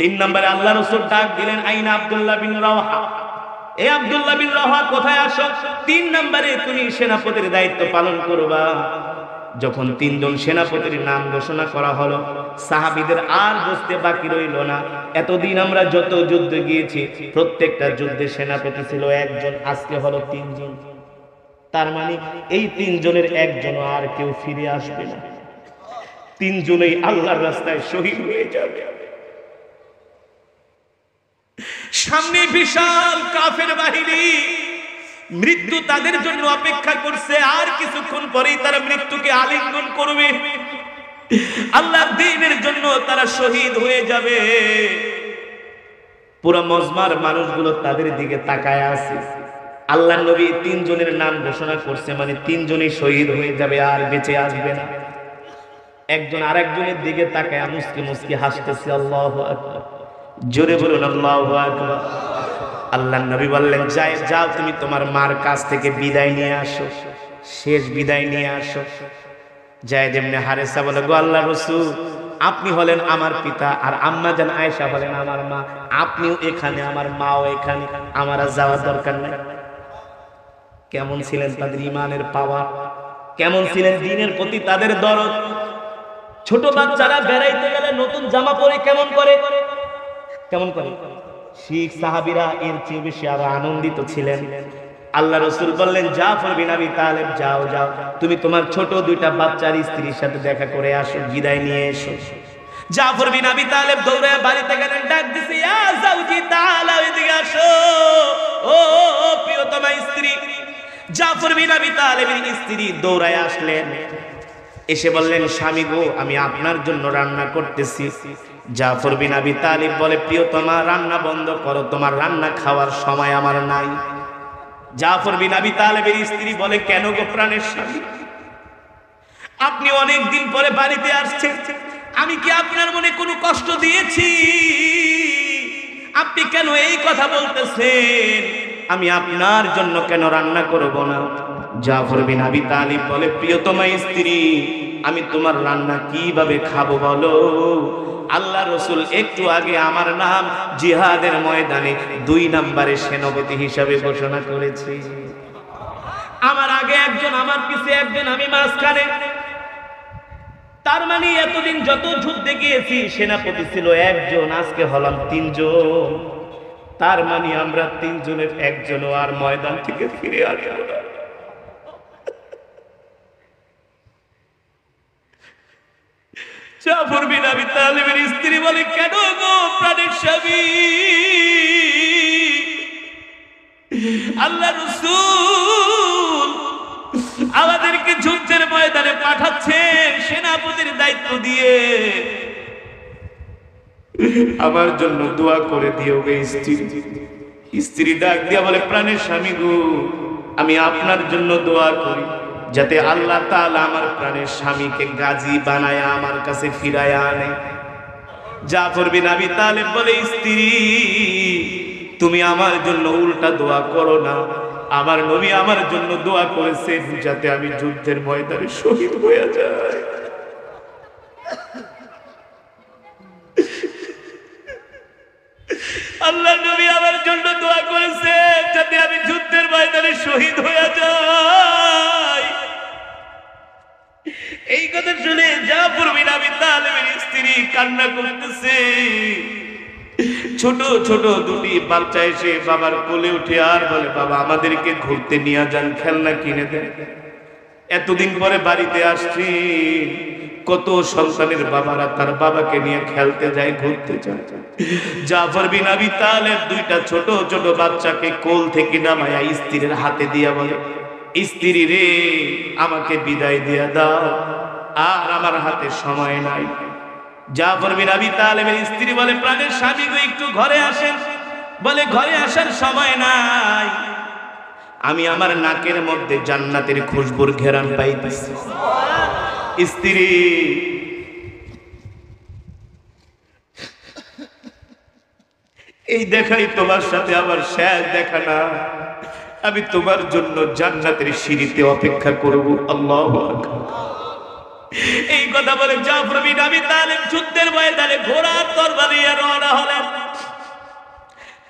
তিন নম্বরে আল্লাহ রাসূল ডাক দিলেন, আইনা আব্দুল্লাহ বিন রাওহা, এ আব্দুল্লাহ বিন রাওহা কোথায় আসো? তিন নম্বরে তুমি সেনাপতির দায়িত্ব পালন করবা। যখন তিনজন সেনাপতির নাম ঘোষণা করা হলো, সাহাবীদের আর বুঝতে বাকি রইল না। এতদিন আমরা যত যুদ্ধে গিয়েছি প্রত্যেকটা যুদ্ধে সেনাপতি ছিল একজন, আজকে হলো তিনজন। তার মানে এই তিনজনের একজনও আর কেউ ফিরে আসবে না, তিনজনেই আল্লাহর রাস্তায় শহীদ হয়ে যাবে। সামনে বিশাল কাফের বাহিনী, মৃত্যু তাদের জন্য অপেক্ষা করছে। আর কিছুক্ষণ পরেই তারা মৃত্যুকে আলিঙ্গন করবে, আল্লাহর দ্বীনের জন্য তারা শহীদ হয়ে যাবে। পুরো মজমার মানুষগুলো তাদের দিকে তাকায় আছে। আল্লাহ নবী তিনজনের নাম ঘোষণা করছে, মানে তিনজনই শহীদ হয়ে যাবে, আর বেঁচে আসবে না। একজন আরেকজনের দিকে তাকায় মুস্কি মুস্কি হাসতেছে। আল্লাহু আকবার, জোরে বলুন আল্লাহু আকবার। আল্লাহ নবী বললেন, যাও তুমি তোমার মার কাছ থেকে বিদায় নিয়ে আসো, শেষ বিদায় নিয়ে আসো। যায়েদ ইবনে হারেসা বলে, গো আল্লাহর রাসূল, আপনি হলেন আমার পিতা, আর আম্মা জান আয়েশা হলেন আমার মা, আপনিও এখানে, আমার মাও এখানে, আমার আর যাওয়ার দরকার নাই। কেমন ছিলেন তাদের ঈমানের পাওয়ার, কেমন ছিলেন দ্বীনের প্রতি তাদের দরদ। ছোট বাচ্চারা বেড়াইতে গেলে নতুন জামা পরে কেমন করে, শিখ সাহাবীরা এর চেয়ে বেশি আরো আনন্দিত ছিলেন। আল্লাহ রাসূল বললেন, জাফর বিন আবি তালেব, যাও তুমি তোমার ছোট দুইটা বাচ্চার স্ত্রীর সাথে দেখা করে আসো, বিদায় নিয়ে এসো। জাফর বিন আবি তালেব দৌড়ে বাড়িতে গেলেন, ডাক দিছে, ইয়া যাওজি তাআলা, এদিকে আসো, ও প্রিয়তমা স্ত্রী। জাফর বিন আবি তালেবের স্ত্রী দৌড়ায় আসলেন, এসে বললেন, স্বামী গো, আমি আপনার জন্য রান্না করতেছি। জাফর বিন আবি তালিব বলে, প্রিয়তমা রান্না বন্ধ করো, তোমার রান্না খাওয়ার সময় আমার নাই। জাফর বিন আবি তালেবের স্ত্রী বলে, কেন গো প্রাণের স্বামী, আপনি অনেক দিন পরে বাড়িতে আসছেন, আমি কি আপনার মনে কোনো কষ্ট দিয়েছি? আপনি কেন এই কথা বলতেছেন? আমি আপনার জন্য কেন রান্না করব না? জাফর বিন আবি তালিব বলে, প্রিয়তমা স্ত্রী, আমি তোমার রান্না কিভাবে খাবো বলো? আল্লাহ রাসূল একটু আগে আমার নাম জিহাদের ময়দানে 2 নম্বরে সেনাপতি হিসাবে ঘোষণা করেছে। আমার আগে একজন, আমার পিছে একজন, আমি মাঝখানে। তার মানে এতদিন যত যুদ্ধে গিয়েছি সেনাপতি ছিল একজন, আজকে হলাম তিনজন। তার মানে আমরা তিনজনের একজনও আর ময়দান থেকে ফিরে আসবো না। জাফর বিন আবি তালেবের স্ত্রী বলে, কেন গো প্রাণের স্বামী, আল্লাহ রাসূল আমাদেরকে যুদ্ধের ময়দানে পাঠাচ্ছেন সেনাপতির দায়িত্ব দিয়ে, আমার জন্য দোয়া করে দিও গে স্ত্রী। স্ত্রী ডাক দিয়া বলে, প্রাণের স্বামী গো, আমি আপনার জন্য দোয়া করি যাতে আল্লাহ তাআলা আমার প্রাণের স্বামীকে গাজী বানায়া আমার কাছে ফিরায়া আনে। জাফর বিন আবি তালেব বলে, স্ত্রী তুমি আমার জন্য উল্টা দোয়া করো না, আমার নবী আমার জন্য দোয়া করেছেন যাতে আমি যুদ্ধের ময়দানে শহীদ হয়ে যাই। আল্লাহ নবী আমার জন্য দোয়া করেছেন যাতে আমি যুদ্ধের ময়দানে শহীদ হয়ে যাই। এই কথা শুনে জাফর বিন আবি তালেবের স্ত্রী কান্না করতেছে। ছোট ছোট দুটি বাচ্চা এসে বাবার কোলে উঠে আর বলে, বাবা আমাদেরকে ঘুরতে নিয়ে যান, খেলনা কিনে দেন। এতদিন পরে বাড়িতে আসছি, কত সন্তানের বাবারা তার বাবাকে নিয়ে খেলতে যায়, ঘুরতে যায়। জাফর বিন আবি তালেব দুইটা ছোট ছোট বাচ্চাকে কোল থেকে নামায়া স্ত্রীর হাতে দিয়া বলে, স্ত্রী রে, আমাকে বিদায় দিয়া দাও, আর আমার হাতে সময় নাই। জাফর বিন আবি তালেবের স্ত্রী বলে, প্রাণের স্বামী গো, একটু ঘরে আসেন। বলে, ঘরে আসার সময় নাই, আমি আমার নাকের মধ্যে জান্নাতের খুশবুর ঘেরান পাইতেছি। স্ত্রী, এই দেখাই তোমার সাথে আমার শেষ দেখা না, আমি তোমার জন্য জান্নাতের সিঁড়িতে অপেক্ষা করব। আল্লাহু আকবার। এই কথা বলে জাফর বিন আবি তালেব যুদ্ধের ময়দানে ঘোড়ার তরবারি নিয়ে রওনা হলেন।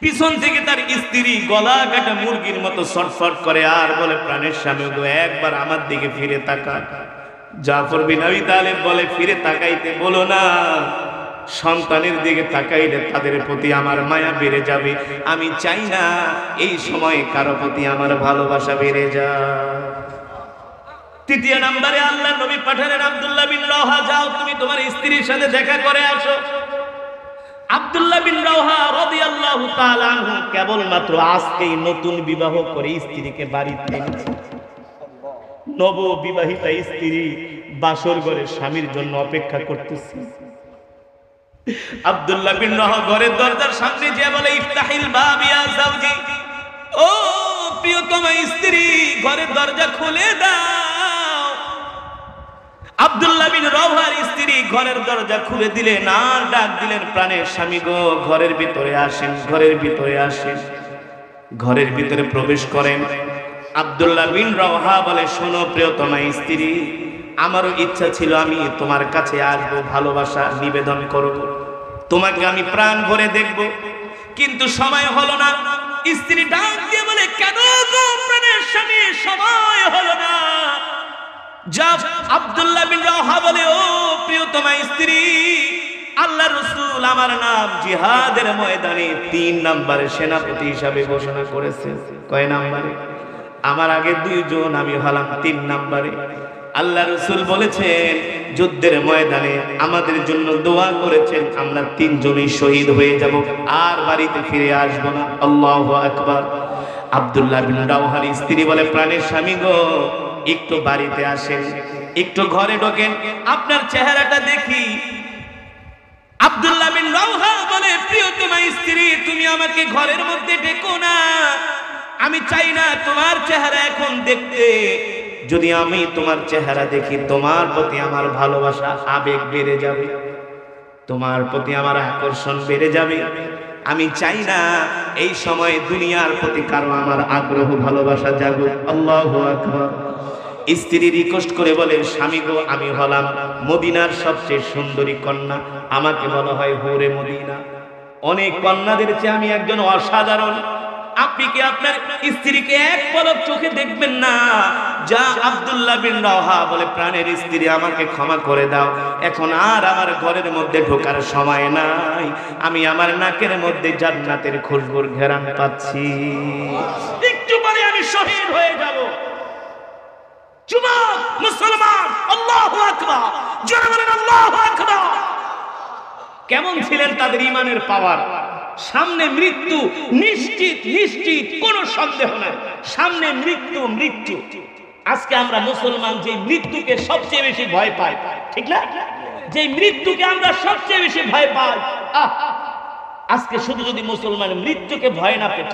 পিছন থেকে তার স্ত্রী গলা কাটা মুরগির মতো ছটফট করে আর বলে, প্রাণের স্বামী গো, একবার আমার দিকে ফিরে তাকা। জাফর বিন আবি তালেব বলে, ফিরে তাকাইতে বলো না, সন্তানের দিকে তাকাইলে তাদের প্রতি আমার মায়া বেড়ে যাবে। আমি চাই না এই সময় কারো প্রতি আমার ভালোবাসা বেড়ে যায়। তৃতীয় নম্বরে আল্লাহ নবী পাঠালেন আব্দুল্লাহ বিন রাওহা, যাও তুমি তোমার স্ত্রীর সাথে দেখা করে আসো। আব্দুল্লাহ বিন রাওহা রাদিয়াল্লাহু তাআলা আনহু কেবলমাত্র আজকেই নতুন বিবাহ করে স্ত্রীকে বাড়িতে এনেছে। নববিবাহিতা স্ত্রী বাসর ঘরে স্বামীর জন্য অপেক্ষা করতেছে। আব্দুল্লাহ বিন রাওহা ঘরের দরজার সামনে যে বলে, ইফতাহিল বাব ইয়া যাওজি, ও প্রিয়তমা স্ত্রী, ঘরের দরজা খুলে দাও। আব্দুল্লাহ বিন রাওহার স্ত্রী ঘরের দরজা খুলে দিলেন আর ডাক দিলেন, প্রাণের স্বামী গো, ঘরের ভিতরে আসেন, ঘরের ভিতরে আসেন। ঘরের ভিতরে প্রবেশ করেন। আব্দুল্লাহ বিন রাওহা বলে, শোনো প্রিয়তমা স্ত্রী, আমারও ইচ্ছা ছিল আমি তোমার কাছে আসবো, ভালোবাসা নিবেদন করব, তোমাকে আমি প্রাণ ভরে দেখব, কিন্তু সময় হলো না। স্ত্রী ডাক দিয়ে বলে, কেন গো প্রাণের স্বামী, সময় হলো না? আব্দুল্লাহ বিন রাওহা বলে, ও প্রিয়তমা স্ত্রী, আল্লাহ রাসূল আমার নাম জিহাদের ময়দানে 3 নম্বরে সেনাপতি হিসাবে ঘোষণা করেছে। কয় নম্বরে? আমার আগে 2 জন, আমি হলাম 3 নম্বরে। আল্লাহ রাসূল বলেছেন, যুদ্ধের ময়দানে আমাদের জন্য দোয়া করেছেন, আমরা 3 জনই শহীদ হয়ে যাব, আর বাড়িতে ফিরে আসবো না। আল্লাহু আকবার। আব্দুল্লাহ বিন রাওহার স্ত্রী বলে, প্রাণের স্বামী গো, একটু বাড়িতে আসেন, একটু ঘরে ঢোকেন, আপনার চেহারাটা দেখি। আব্দুল্লাহ বিন রাওহা বলে, প্রিয়তমা স্ত্রী, তুমি আমাকে ঘরের মধ্যে ডেকো না, আমি চাই না তোমার চেহারা এখন দেখতে। যদি আমি তোমার চেহারা দেখি, তোমার প্রতি আমার ভালোবাসা, আবেগ বেড়ে যাবে, তোমার প্রতি আমার আকর্ষণ বেড়ে যাবে। আমি চাই না এই সময় দুনিয়ার প্রতি কারো আমার আগ্রহ ভালোবাসা জাগুক। আল্লাহু আকবার। স্ত্রী রিকোয়েস্ট করে বলে, স্বামী গো, আমি হলাম মদিনার সবচেয়ে সুন্দরী কন্যা, আমাকে বলা হয় হুরে মদিনা। অনেক কন্যাদের চেয়ে আমি একজন অসাধারণ। আপনি কি আপনার স্ত্রীকে এক পলক চোখে দেখবেন না? যা আব্দুল্লাহ বিন রাওহা বলে, প্রাণের স্ত্রী, আমাকে ক্ষমা করে দাও, এখন আর আমার ঘরের মধ্যে ঢোকার সময় নাই, আমি আমার নাকের মধ্যে জান্নাতের খুশবুর ঘেরান পাচ্ছি, একটু পরে আমি শহীদ হয়ে যাব। যুবক মুসলমান, আল্লাহু আকবার, জোরে বলেন আল্লাহু আকবার। কেমন ছিলেন তাদের ঈমানের পাওয়ার? সামনে মৃত্যু নিশ্চিত, নিশ্চিত, কোনো সন্দেহ নাই, সামনে মৃত্যু, মৃত্যু। আজকে আমরা মুসলমান যে মৃত্যুকে সবচেয়ে বেশি ভয় পাই, ঠিক না? যে মৃত্যুকে আমরা সবচেয়ে বেশি ভয় পাই, আজকে শুধু যদি মুসলমান মৃত্যুকে ভয় না পেত,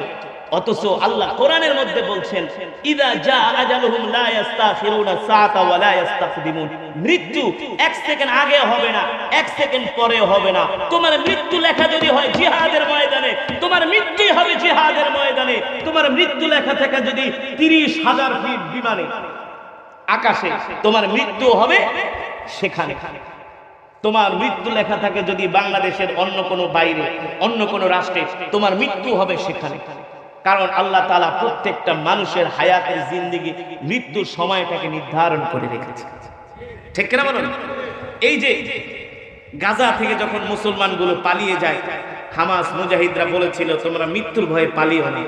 অথচ আল্লাহ কোরআনের মধ্যে বলছেন, ইদা জা আজালুহুম লা ইস্তাখিরুনা সাআতা ওয়া লা ইস্তাকদিমুন, মৃত্যু 1 সেকেন্ড আগে হবে না, 1 সেকেন্ড পরে হবে না। তোমার মৃত্যু লেখা যদি হয় জিহাদের ময়দানে, তোমার মৃত্যুই হবে জিহাদের ময়দানে। তোমার মৃত্যু লেখা থাকে যদি 30,000 ফিট বিমানে আকাশে, তোমার মৃত্যু হবে সেখানে। তোমার মৃত্যু লেখা থাকে যদি বাংলাদেশের অন্য কোনো বাইরে, অন্য কোনো রাষ্ট্রে, তোমার মৃত্যু হবে সেখানে। কারণ আল্লাহ তাআলা প্রত্যেকটা মানুষের হায়াতের জিন্দেগি মৃত্যুর সময়টাকে নির্ধারণ করে রেখেছে, ঠিক কিনা বলুন? এই যে গাজা থেকে যখন মুসলমানগুলো পালিয়ে যায়, হামাস মুজাহিদরা বলেছিল, তোমরা মৃত্যুর ভয়ে পালিও না,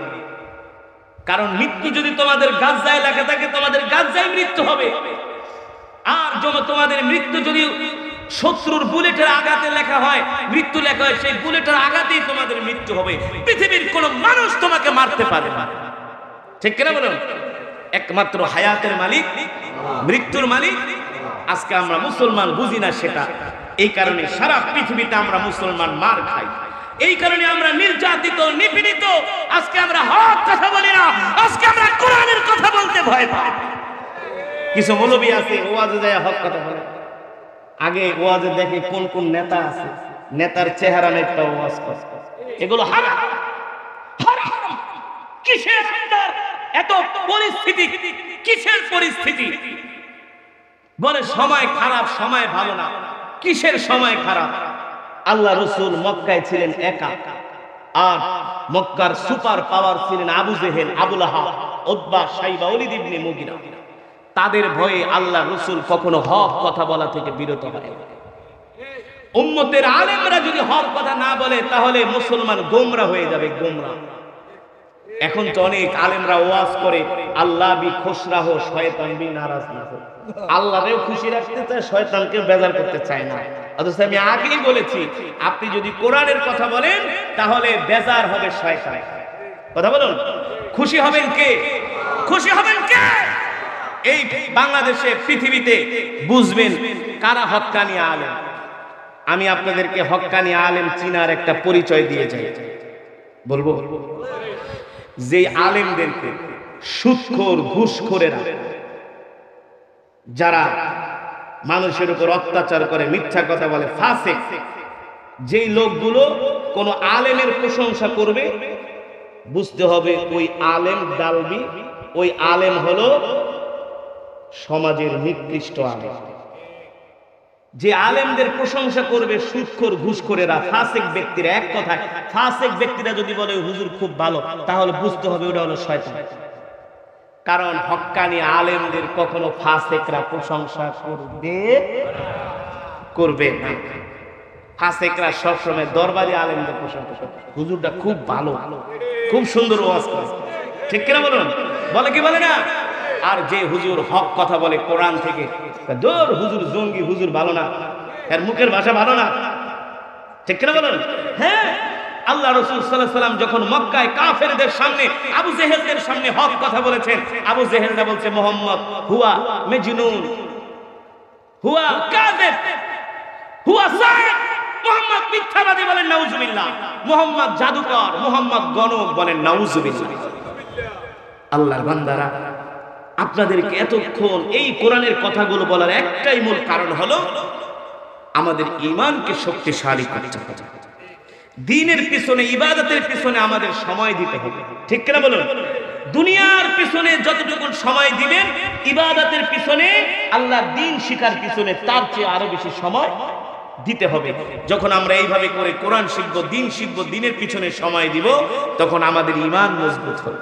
কারণ মৃত্যু যদি তোমাদের গাজায় লেখা থাকে, তোমাদের গাজায় মৃত্যু হবে। আর তোমাদের মৃত্যু যদি শত্রুর বুলেটের আঘাতে লেখা হয়, মৃত্যু লেখা হয়, সেই বুলেটের আঘাতেই তোমাদের মৃত্যু হবে। পৃথিবীর কোন মানুষ তোমাকে মারতে পারে না, ঠিক কিনা বলুন? একমাত্র হায়াতের মালিক, মৃত্যুর মালিক। আজকে আমরা মুসলমান বুঝি না সেটা। এই কারণে সারা পৃথিবীতে আমরা মুসলমান মার খাই, এই কারণে আমরা নির্যাতিত, নিপীড়িত। আজকে আমরা হক কথা বলি না, আজকে আমরা কোরআনের কথা বলতে ভয় পাই। কিছু মৌলবী আছে ওয়াজে যায় হক কথা বলে, আগে ওয়াজে দেখে কোন কোন নেতা আছে, নেতার চেহারা নেই, একটা ওয়াজ করে। এগুলো হারাম, হারাম। কিসের এত পরিস্থিতি, কিসের পরিস্থিতি? বলে সময় খারাপ, সময় ভালো না। কিসের সময় খারাপ? আল্লাহ রাসূল মক্কায় ছিলেন একা, আর মক্কার সুপার পাওয়ার ছিলেন আবু জেহেল, আবু লাহাব, উতবা, শাইবা, ওয়ালিদ ইবনে মুগিরা। তাদের ভয়ে আল্লাহ রাসূল কখনো হক কথা বলা থেকে বিরত হয় না। উম্মতের আলেমরা যদি হক কথা না বলে তাহলে মুসলমান গোমরা হয়ে যাবে, গোমরা। এখন তো অনেক আলেমরা ওয়াজ করে আল্লাহ বি খুশ রাহো শয়তান বি নারাজ না হো। আল্লাহকেও খুশি রাখতে চায়, শয়তানকে বেজার করতে চায় না। অথচ আমি আগেই বলেছি, আপনি যদি কোরআনের কথা বলেন তাহলে বেজার হবে শয়তান। কথা বলুন, খুশি হবেন কে? খুশি হবেন কে? এই বাংলাদেশে, পৃথিবীতে বুঝবেন কারা হক্কানি আলেম। আমি আপনাদেরকে হক্কানি আলেম চিনার একটা পরিচয় দিয়ে যাই। বলবো যে আলেমদেরকে সুদখোর, ঘুষখোরেরা, যারা মানুষের উপর অত্যাচার করে, মিথ্যা কথা বলে, ফাসিক, যেই লোকগুলো কোন আলেমের প্রশংসা করবে, বুঝতে হবে ওই আলেম ডালবি, ওই আলেম হলো সমাজের নিকৃষ্ট আলেম। যে আলেমদের প্রশংসা করবে সুদখোর, ঘুষখোরেরা, ফাসিক ব্যক্তিরা, এক কথায় ফাসিক ব্যক্তিরা যদি বলে হুজুর খুব ভালো, তাহলে বুঝতে হবে ওটা হলো শয়তান। কারণ হক্কানি আলেমদের কখনো ফাসিকরা প্রশংসা করবে না। ফাসিকরা সবসময় দরবারি আলেমদের প্রশংসা করবে, হুজুরটা খুব ভালো, খুব সুন্দর ওয়াজ করে, ঠিক কিনা বলুন? বলে কি বলে না? আর যে হুজুর হক কথা বলে কোরআন থেকে, দূর হুজুর জঙ্গি, হুজুর ভালো না, এর মুখের ভাষা ভালো না, ঠিক কিনা বলুন? হ্যাঁ, আল্লাহ রাসূল সাল্লাল্লাহু আলাইহি ওয়াসাল্লাম যখন মক্কায় কাফেরদের সামনে, আবু জেহেলদের সামনে হক কথা বলেছেন, আবু জেহেলরা বলছে মুহাম্মদ হুয়া মাজনুন, হুয়া কাযিব, হুয়া সাহির, মুহাম্মদ মিথ্যাবাদী বলেন নাউজুবিল্লাহ, মুহাম্মদ জাদুকর, মুহাম্মদ গণক বলেন নাউজুবিল্লাহ। আল্লাহর বান্দারা, আপনাদেরকে এতক্ষণ এই কোরআনের কথাগুলো বলার একটাই মূল কারণ হলো আমাদের ঈমানকে শক্তিশালী করতে হবে। দ্বীনের পিছনে, ইবাদতের পিছনে আমাদের সময় দিতে হবে, ঠিক কিনা বলুন? দুনিয়ার পিছনে যতটুকু সময় দিবেন, ইবাদতের পিছনে, আল্লাহর দ্বীন শিখার পিছনে তার চেয়ে আরো বেশি সময় দিতে হবে। যখন আমরা এইভাবে করে কোরআন শিখবো, দ্বীন শিখবো, দ্বীনের পিছনে সময় দিব, তখন আমাদের ঈমান মজবুত হবে।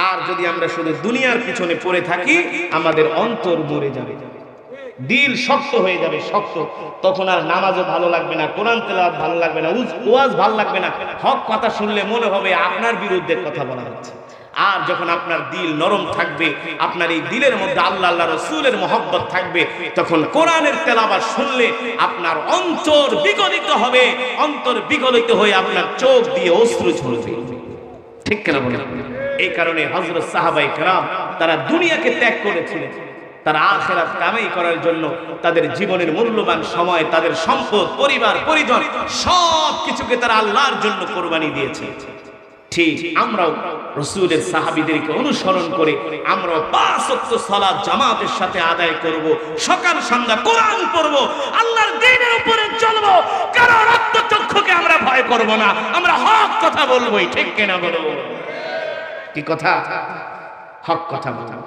আর যদি আমরা শুধু দুনিয়ার পিছনে পড়ে থাকি, আমাদের অন্তর মরে যাবে, দিল শক্ত হয়ে যাবে, শক্ত। তখন আর নামাজও ভালো লাগবে না, কোরআন তেলাওয়াত ভালো লাগবে না, ওয়াজ ভালো লাগবে না। হক কথা শুনলে মনে হবে আপনার বিরুদ্ধে কথা বলা হচ্ছে। আর যখন আপনার দিল নরম থাকবে, আপনার এই দিলের মধ্যে আল্লাহ, আল্লাহ রাসূলের মহব্বত থাকবে, তখন কোরআনের তেলাওয়াত শুনলে আপনার অন্তর বিগলিত হবে, অন্তর বিগলিত হয়ে আপনার চোখ দিয়ে অশ্রু ঝরবে, ঠিক কিনা বলেন? এই কারণে হযরত সাহাবায়ে কেরাম তারা দুনিয়াকে ত্যাগ করেছিলেন, তারা আখিরাত কামাই করার জন্য তাদের জীবনের মূল্যবান সময়, তাদের সম্পদ, পরিবার, পরিজন সব কিছুকে তারা আল্লাহর জন্য কোরবানি দিয়েছে। ঠিক আমরাও রাসূলের সাহাবীদেরকে অনুসরণ করে আমরাও 5 ওয়াক্ত সালাত জামাতের সাথে আদায় করব, সকাল সন্ধ্যা কোরআন পড়ব, আল্লাহর দ্বীনের উপরে চলব, কারো রক্তচক্ষুকে আমরা ভয় করব না, আমরা হক কথা বলবোই, ঠিক কিনা বলবো? কি কথা? হক কথা বলবো,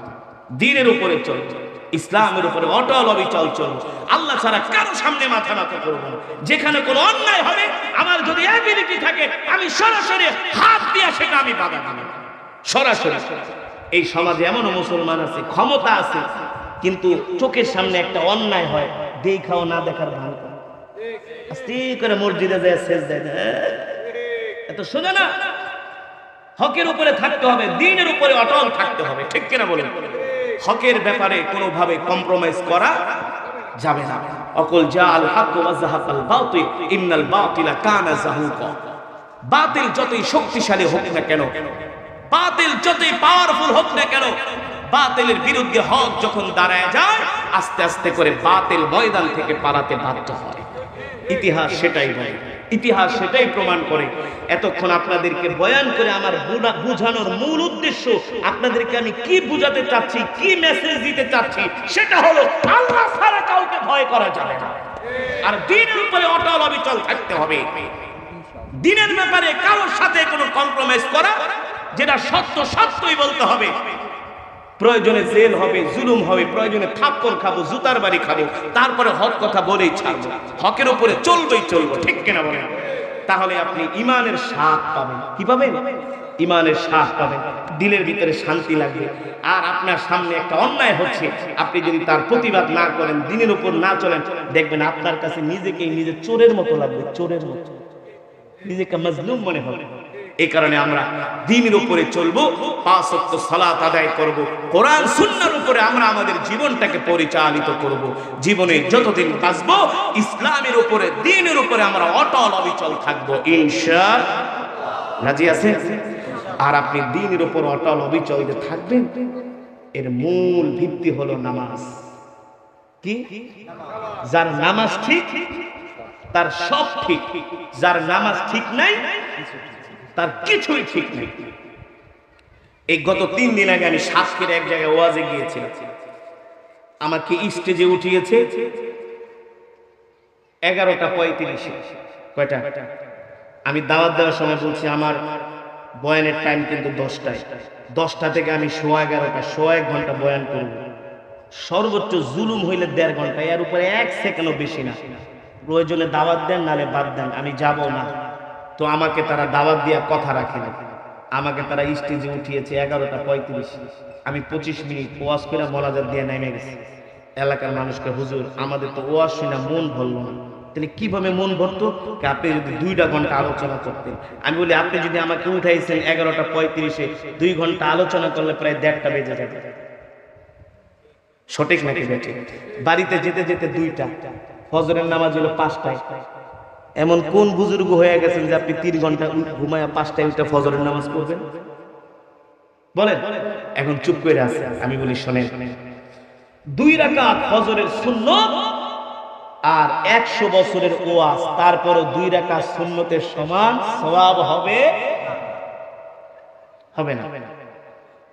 দ্বীনের উপরে চলব, ইসলামের উপরে অটল অবিচল চলব, আল্লাহ ছাড়া কারো সামনে মাথা নত করব না। যেখানে কোনো অন্যায় হবে, আমার যদি এবিলিটি থাকে, আমি সরাসরি হাত দিয়ে সেটা আমি বাধা দেব, সরাসরি। এই সমাজে এমনও মুসলমান আছে, ক্ষমতা আছে, কিন্তু চোখের সামনে একটা অন্যায় হয়, দেখাও না দেখার ভান করে, আস্তে করে মসজিদে যায় সেজদা দেয়, এত সোজা না। হকের উপরে থাকতে হবে, দ্বীনের উপরে অটল থাকতে হবে, ঠিক কিনা বলুন? হকের ব্যাপারে কোনোভাবে কম্প্রোমাইজ করা যাবে না। অকুল জাআল হক ওয়া যাহাকাল বাতিল ইন্নাল বাতিলা কানা যাহুকা। বাতিল যতই শক্তিশালী হোক না কেন, বাতিল যতই পাওয়ারফুল হোক না কেন, বাতিলের বিরুদ্ধে হক যখন দাঁড়ায় যায়, আস্তে আস্তে করে বাতিল ময়দান থেকে পালাতে বাধ্য হয়। ইতিহাস সেটাই বলে, ইতিহাস সেটাই প্রমাণ করে। এতক্ষণ আপনাদেরকে বয়ান করে আমার বুঝানোর মূল উদ্দেশ্য, আপনাদেরকে আমি কি বুঝাতে চাচ্ছি, কি মেসেজ দিতে চাচ্ছি, সেটা হলো আল্লাহ ছাড়া কাউকে ভয় করা যাবে না, আর দ্বীনের উপরে অটল অবিচল থাকতে হবে। দ্বীনের ব্যাপারে কারোর সাথে কোনো কম্প্রোমাইজ করা, যেটা সত্য সত্যই বলতে হবে। প্রয়োজনে জেল হবে, জুলুম হবে, প্রয়োজনে থাপ্পড় খাবো, জুতার বাড়ি খাবো, তারপরে হক কথা বলেই ছাড়বো, হকের উপরে চলবই চলবো, ঠিক কিনা বলেন? তাহলে আপনি ইমানের স্বাদ পাবেন। কি পাবেন? ইমানের স্বাদ পাবেন, দিলের ভিতরে শান্তি লাগবে। আর আপনার সামনে একটা অন্যায় হচ্ছে, আপনি যদি তার প্রতিবাদ না করেন, দিনের উপর না চলেন, দেখবেন আপনার কাছে নিজেকেই নিজে চোরের মতো লাগবে, চোরের মতো, নিজেকে মাজলুম মনে হবে। এই কারণে আমরা দ্বীনের উপরে চলবো, 5 ওয়াক্ত সালাত আদায় করব, কোরআন সুন্নাহর উপরে আমরা আমাদের জীবনটাকে পরিচালিত করব। জীবনে যতদিন বাঁচব ইসলামের উপরে, দ্বীনের উপরে আমরা অটল অবিচল থাকব ইনশাআল্লাহ। রাজি আছেন? আর আপনি দ্বীনের উপর অটল অবিচল যে থাকবেন, এর মূল ভিত্তি হলো নামাজ। কি? যার নামাজ ঠিক তার সব ঠিক, যার নামাজ ঠিক নাই তার কিছুই ঠিক নেই। এই গত 3 দিন আগে আমি শাসকের এক জায়গায় ওয়াজে গিয়েছিলাম। আমাকে স্টেজে উঠিয়েছে 11:35। কয়টা? আমি দাওয়াত দেওয়ার সময় বলছি আমার বয়ানের টাইম কিন্তু 10টায়। 10টা থেকে আমি 11:15, 1 ঘন্টা বয়ান করব। সর্বোচ্চ জুলুম হইলে 1.5 ঘন্টা, এর উপরে 1 সেকেন্ডও বেশি না। প্রয়োজনে দাওয়াত দেন, নালে বাদ দেন, আমি যাব না। তো আমাকে তারা দাওয়াত দিয়া কথা রাখে না, আমাকে তারা স্টেজে উঠিয়েছে 11:35। আমি 25 মিনিট ওয়াজ করে মোনাজাত দিয়ে নেমে গেছি। এলাকার মানুষকে, হুজুর আমাদের তো ওয়াজ শুনে মন ভরল না। তাহলে কিভাবে মন ভরতো? আপনি যদি 2টা ঘন্টা আলোচনা করতেন। আমি বলি আপনি যদি আমাকে উঠাইছেন 11:35-এ, 2 ঘন্টা আলোচনা করলে প্রায় 1:30টা বেজে যাবে। সঠিক নাকি বেঠিক? বাড়িতে যেতে যেতে 2টা, ফজরের নামাজ হলো 5টায়। এমন কোন বুজুর্গ হয়ে গেছেন যে আপনি 3 ঘন্টা ঘুমায়া 5টায় উঠে ফজরের নামাজ পড়বেন? বলেন। এখন চুপ করে আছে। আমি বলি শোনেন, 2 রাকাত ফজরের সুন্নত আর 100 বছরের ওয়াজ, তারপরও 2 রাকাত সুন্নতের সমান সওয়াব হবে? হবে না।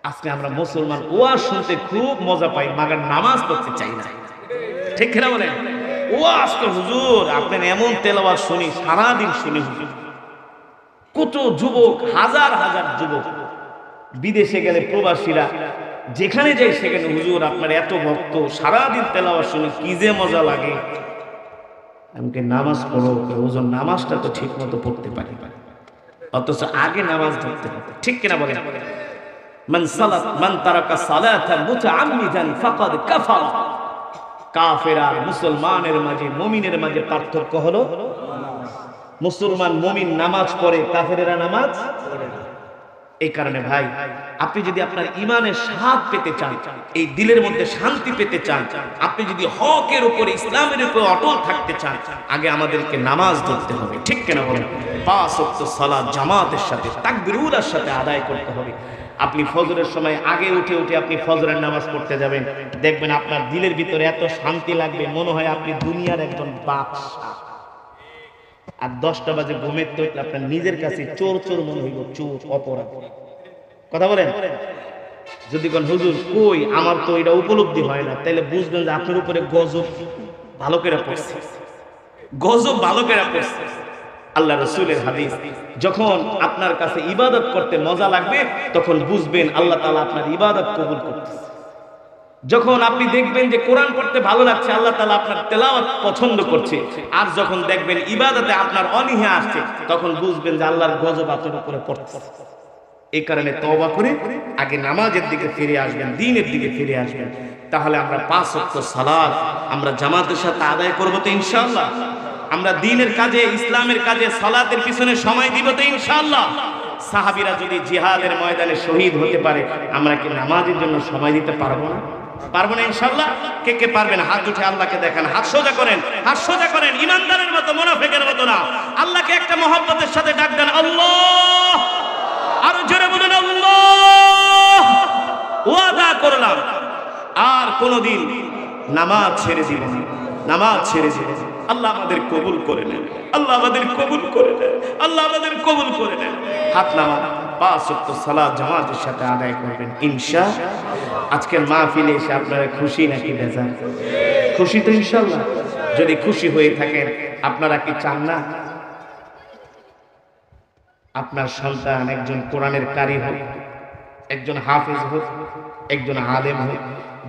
আজকে আমরা মুসলমান ওয়াজ শুনতে খুব মজা পাই, মাগার নামাজ পড়তে চাই না। ঠিক কিনা বলেন? ওয়াজ তো হুজুর আপনার এমন তেলাওয়াত শুনি, সারাদিন শুনি হুজুর। কত যুবক, হাজার হাজার যুবক বিদেশে গেলে প্রবাসীরা যেখানে যায় সেখানে হুজুর আপনার এত ভক্ত, সারাদিন তেলাওয়াত শুনি, কি যে মজা লাগে। আমাকে নামাজ পড়ো, হুজুর নামাজটা তো ঠিক মতো পড়তে পারি, অথচ আগে নামাজ ধরতে হবে। ঠিক কিনা বলেন? মান তারাকা সালাতান মুতাআম্মিদান ফাকাদ কাফারা। কাফের আর মুসলমানের মাঝে, মুমিনের মাঝে পার্থক্য হলো মুসলমান মুমিন নামাজ পড়ে, কাফেরেরা নামাজ পড়ে না। এই কারণে ভাই, আপনি যদি আপনার ইমানের স্বাদ পেতে চান, এই দিলের মধ্যে শান্তি পেতে চান, আপনি যদি হকের উপরে, ইসলামের উপরে অটল থাকতে চান, আগে আমাদেরকে নামাজ ধরতে হবে। ঠিক কিনা বলেন? 5 ওয়াক্ত সালাত জামাতের সাথে, তাকবীরুলের সাথে আদায় করতে হবে। আপনি ফজরের সময় আগে উঠে আপনি ফজরের নামাজ পড়তে যাবেন, দেখবেন আপনার দিলের ভিতরে এত শান্তি লাগবে, মনে হয় আপনি দুনিয়ার একজন বাদশা। আর 10টা বাজে ঘুমের তো আপনার নিজের কাছে চোর চোর মনে হইব, চোর, অপরাধ। কথা বলেন? যদি কোন হুজুর কই আমার তো এটা উপলব্ধি হয় না, তাহলে বুঝবেন যে আপনার উপরে গজব ভালো করে পড়ছে, গজব ভালো করে পড়ছে। আল্লাহ রাসূলের হাদিস, যখন আপনার কাছে ইবাদত করতে মজা লাগবে তখন বুঝবেন আল্লাহ তাআলা আপনার ইবাদত কবুল করতেছে। যখন আপনি দেখবেন যে কোরআন পড়তে ভালো লাগছে, আল্লাহ তাআলা আপনার তেলাওয়াত পছন্দ করছে। আর যখন দেখবেন ইবাদতে আপনার অনীহা আসছে, তখন বুঝবেন যে আল্লাহর গজব আপনার উপরে পড়ছে। এই কারণে তওবা করে আগে নামাজের দিকে ফিরে আসবেন, দ্বীনের দিকে ফিরে আসবেন। তাহলে আমরা 5 ওয়াক্ত সালাত আমরা জামাতের সাথে আদায় করব তো ইনশাআল্লাহ। আমরা দ্বীনের কাজে, ইসলামের কাজে, সালাতের পিছনে সময় দিব তো ইনশাআল্লাহ। সাহাবীরা যদি জিহাদের ময়দানে শহীদ হতে পারে, আমরা কি নামাজের জন্য সময় দিতে পারবো না? পারবো না ইনশাআল্লাহ। কে কে পারবেন হাত উঠে আল্লাহকে দেখান, হাত সোজা করেন, হাত সোজা করেন, ইমানদারের মতো, মুনাফিকের মতো না। আল্লাহকে একটা মহব্বতের সাথে ডাক দেন, আল্লাহ। আর জোরে বলেন আল্লাহ। ওয়াদা করলাম আর কোনোদিন নামাজ ছেড়ে দিব না, নামাজ ছেড়ে দিব না। আল্লাহ আমাদের কবুল করে নেন, আল্লাহ আমাদের কবুল করে নেন, আল্লাহ আমাদের কবুল করে নেন। হাত নামান, 5 ওয়াক্ত সালাত জামাতের সাথে আদায় করবেন ইনশাআল্লাহ। আজকের মাহফিলে এসে আপনারা খুশি নাকি বেজার? খুশি তো ইনশাআল্লাহ। যদি খুশি হয়ে থাকেন, আপনারা কি চান না আপনার সন্তান একজন কোরআনের কারি হোক, একজন হাফেজ হোক, একজন আলেম হোক?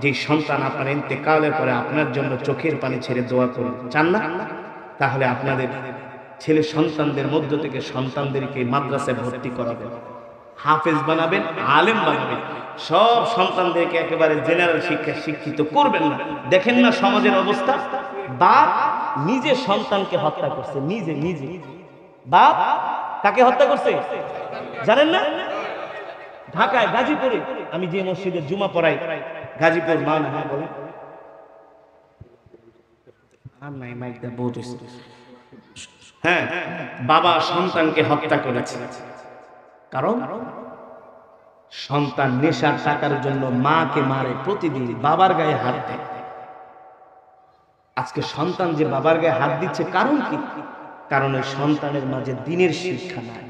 যে সন্তান আপনার ইন্তেকালের পরে আপনার জন্য চোখের পানি ছেড়ে দোয়া করবে, চান না? তাহলে আপনাদের ছেলে সন্তানদের মধ্য থেকে সন্তানদেরকে মাদ্রাসায় ভর্তি করাবেন, হাফেজ বানাবেন, আলেম বানাবেন। সব সন্তানদেরকে একেবারে জেনারেল শিক্ষা শিক্ষিত করবেন না। দেখেন না সমাজের অবস্থা, বাপ নিজে সন্তানকে হত্যা করছে, নিজে নিজে। বাপ তাকে হত্যা করছে জানেন না? ঢাকায় গাজীপুরে, আমি যে মসজিদে জুমা পড়াই, গাজীপুর মান, হ্যাঁ বলেন। হ্যাঁ, বাবা সন্তানকে হত্যা করেছে, কারণ সন্তান নেশার টাকার জন্য মাকে মারে, প্রতিদিন বাবার গায়ে হাত দেয়। আজকে সন্তান যে বাবার গায়ে হাত দিচ্ছে কারণ কি? কারণ ওই সন্তানের মাঝে দ্বীনের শিক্ষা নাই।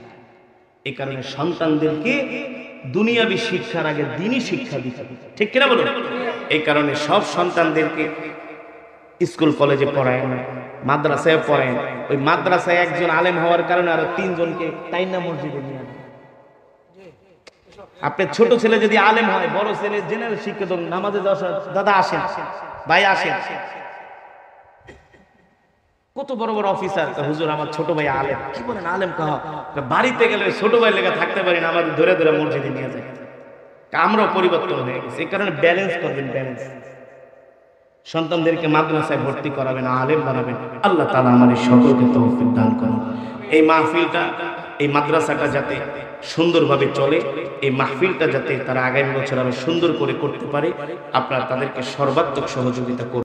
এই কারণে সন্তানদেরকে দুনিয়াবী শিক্ষার আগে দ্বীনি শিক্ষা দিতে হবে, ঠিক কিনা বলুন? এই কারণে সব সন্তানদেরকে স্কুল কলেজে পড়ায়, মাদ্রাসায় পড়ায়। ওই মাদ্রাসায় একজন আলেম হওয়ার কারণে আরো 3 জনকে তাইনা মসজিদে নিয়ে আসে। আপনার ছোট ছেলে যদি আলেম হয়, বড় ছেলে জেনারেল শিক্ষিত, নামাজে যাওয়ার, দাদা আসেন, ভাই আসেন, কত বড় বড় অফিসার, হুজুর আমার ছোট ভাই আলেম। কি বলেন আলেম কাহা? বাড়িতে গেলে ছোট ভাই লেগে থাকতে পারি না, আমাদের ধরে ধরে মসজিদে নিয়ে যায়। আমরাও পরিবর্তন হয়ে গেছে। এই কারণে ব্যালেন্স করবেন, ব্যালেন্স। সন্তানদেরকে মাদ্রাসায় ভর্তি করাবেন, আলেম বানাবেন। আল্লাহ তাআলা আমাদের সকলকে তৌফিক দান করুন। এই মাহফিলটা, এই মাদ্রাসাটা যাতে সুন্দরভাবে চলে, এই মাহফিলটা যাতে তারা আগামী বছর আরো সুন্দর করে করতে পারে, আপনারা তাদেরকে সর্বাত্মক সহযোগিতা করুন।